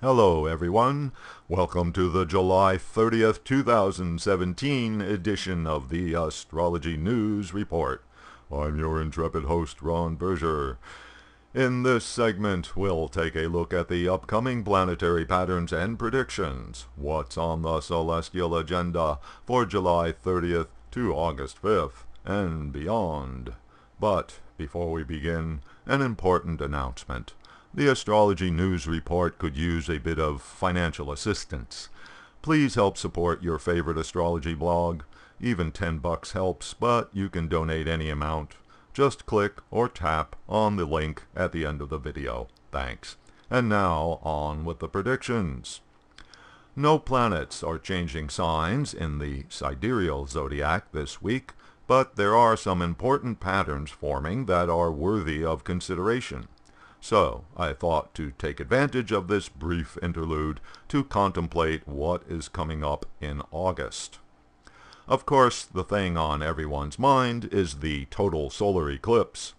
Hello everyone, welcome to the July 30th, 2017 edition of the Astrology News Report. I'm your intrepid host, Ron Berger. In this segment, we'll take a look at the upcoming planetary patterns and predictions, what's on the celestial agenda for July 30th to August 5th, and beyond. But before we begin, an important announcement. The Astrology News Report could use a bit of financial assistance. Please help support your favorite astrology blog. Even $10 helps, but you can donate any amount. Just click or tap on the link at the end of the video. Thanks. And now, on with the predictions. No planets are changing signs in the sidereal zodiac this week, but there are some important patterns forming that are worthy of consideration. So, I thought to take advantage of this brief interlude to contemplate what is coming up in August. Of course, the thing on everyone's mind is the total solar eclipse.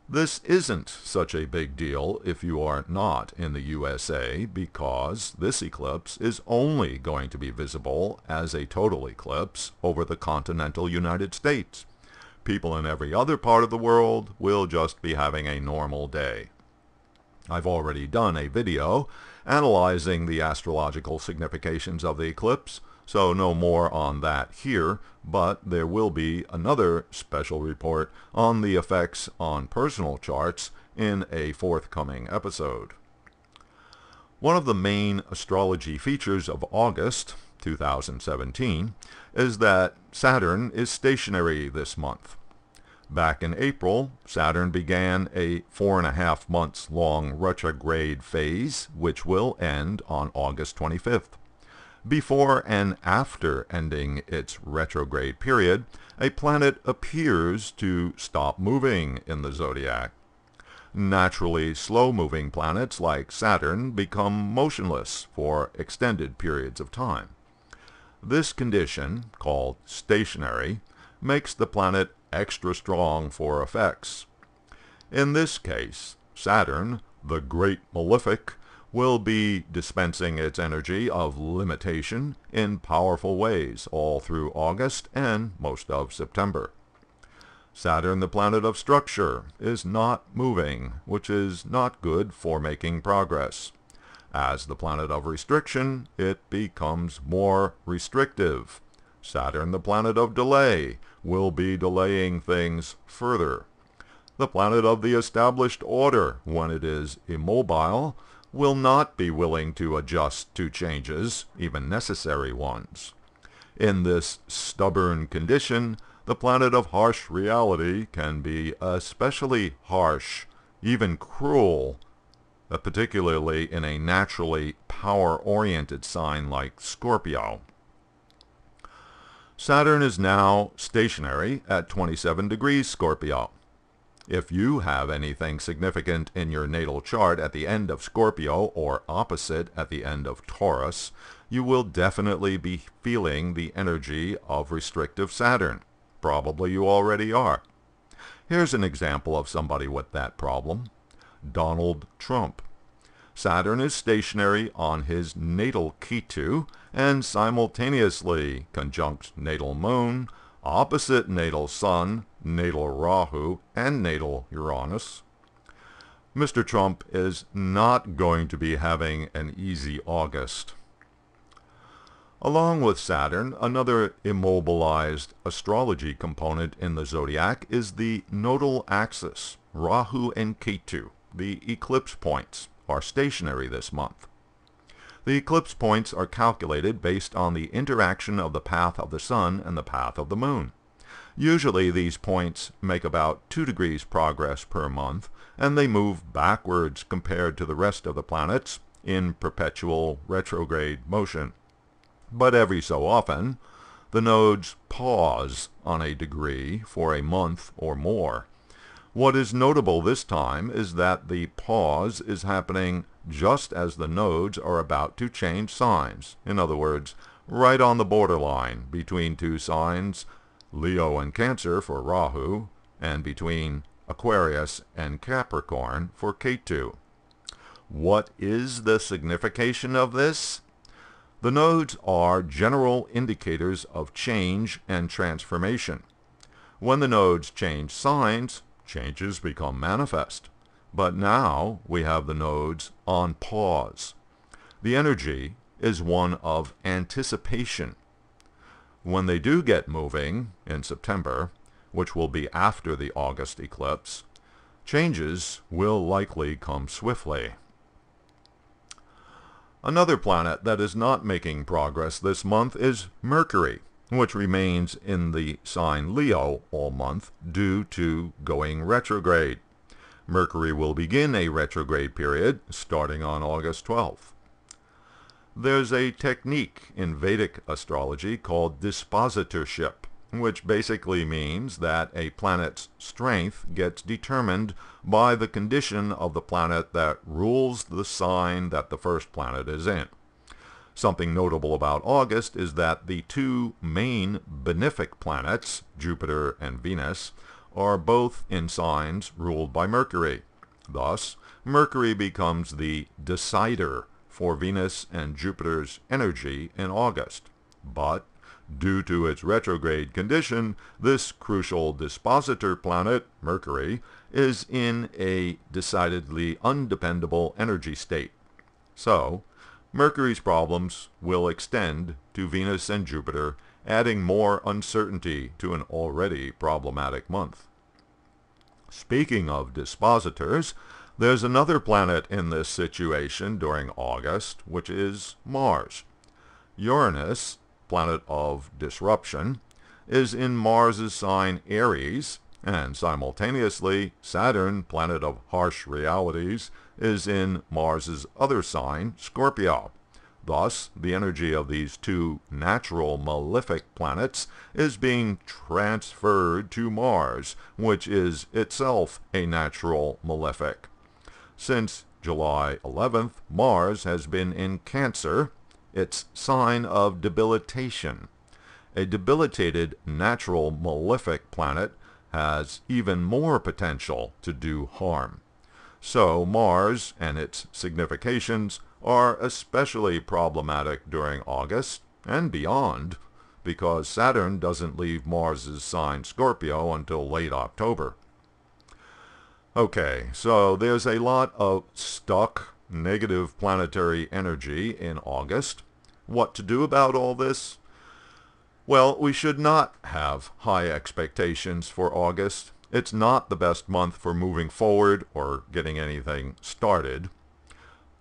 This isn't such a big deal if you are not in the USA, because this eclipse is only going to be visible as a total eclipse over the continental United States. People in every other part of the world will just be having a normal day. I've already done a video analyzing the astrological significations of the eclipse, so no more on that here, but there will be another special report on the effects on personal charts in a forthcoming episode. One of the main astrology features of August 2017 is that Saturn is stationary this month. Back in April, Saturn began a 4.5 months long retrograde phase, which will end on August 25th. Before and after ending its retrograde period, a planet appears to stop moving in the zodiac. Naturally slow-moving planets like Saturn become motionless for extended periods of time. This condition, called stationary, makes the planet extra strong for effects. In this case, Saturn, the Great Malefic, will be dispensing its energy of limitation in powerful ways all through August and most of September. Saturn, the planet of structure, is not moving, which is not good for making progress. As the planet of restriction, it becomes more restrictive. Saturn, the planet of delay, will be delaying things further. The planet of the established order, when it is immobile, will not be willing to adjust to changes, even necessary ones. In this stubborn condition, the planet of harsh reality can be especially harsh, even cruel, particularly in a naturally power-oriented sign like Scorpio. Saturn is now stationary at 27 degrees Scorpio. If you have anything significant in your natal chart at the end of Scorpio or opposite at the end of Taurus, you will definitely be feeling the energy of restrictive Saturn. Probably you already are. Here's an example of somebody with that problem. Donald Trump. Saturn is stationary on his natal Ketu and simultaneously conjunct natal Moon, opposite natal Sun, natal Rahu, and natal Uranus. Mr. Trump is not going to be having an easy August. Along with Saturn, another immobilized astrology component in the zodiac is the nodal axis. Rahu and Ketu, the eclipse points, are stationary this month. The eclipse points are calculated based on the interaction of the path of the Sun and the path of the Moon. Usually these points make about 2 degrees progress per month, and they move backwards compared to the rest of the planets in perpetual retrograde motion. But every so often, the nodes pause on a degree for a month or more. What is notable this time is that the pause is happening just as the nodes are about to change signs. In other words, right on the borderline between two signs, Leo and Cancer for Rahu, and between Aquarius and Capricorn for Ketu. What is the signification of this? The nodes are general indicators of change and transformation. When the nodes change signs, changes become manifest. But now we have the nodes on pause. The energy is one of anticipation. When they do get moving in September, which will be after the August eclipse, changes will likely come swiftly. Another planet that is not making progress this month is Mercury, which remains in the sign Leo all month due to going retrograde. Mercury will begin a retrograde period starting on August 12th. There's a technique in Vedic astrology called dispositorship, which basically means that a planet's strength gets determined by the condition of the planet that rules the sign that the first planet is in. Something notable about August is that the two main benefic planets, Jupiter and Venus, are both in signs ruled by Mercury. Thus, Mercury becomes the decider for Venus and Jupiter's energy in August. But due to its retrograde condition, this crucial dispositor planet, Mercury, is in a decidedly undependable energy state. So, Mercury's problems will extend to Venus and Jupiter, adding more uncertainty to an already problematic month. Speaking of dispositors, there's another planet in this situation during August, which is Mars. Uranus, planet of disruption, is in Mars's sign Aries, and simultaneously Saturn, planet of harsh realities, is in Mars's other sign, Scorpio. Thus, the energy of these two natural malefic planets is being transferred to Mars, which is itself a natural malefic. Since July 11th, Mars has been in Cancer, its sign of debilitation. A debilitated natural malefic planet has even more potential to do harm. So Mars and its significations are especially problematic during August and beyond, because Saturn doesn't leave Mars's sign Scorpio until late October. Okay, so there's a lot of stuck negative planetary energy in August. What to do about all this? Well, we should not have high expectations for August. It's not the best month for moving forward or getting anything started.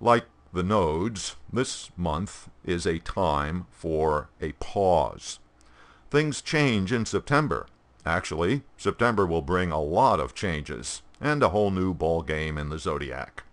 Like the nodes, this month is a time for a pause. Things change in September. Actually, September will bring a lot of changes and a whole new ball game in the zodiac.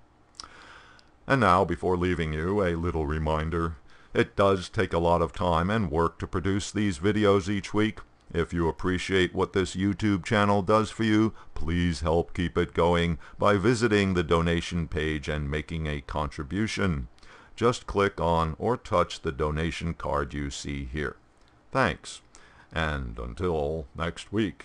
And now, before leaving you, a little reminder. It does take a lot of time and work to produce these videos each week. If you appreciate what this YouTube channel does for you, please help keep it going by visiting the donation page and making a contribution. Just click on or touch the donation card you see here. Thanks, and until next week.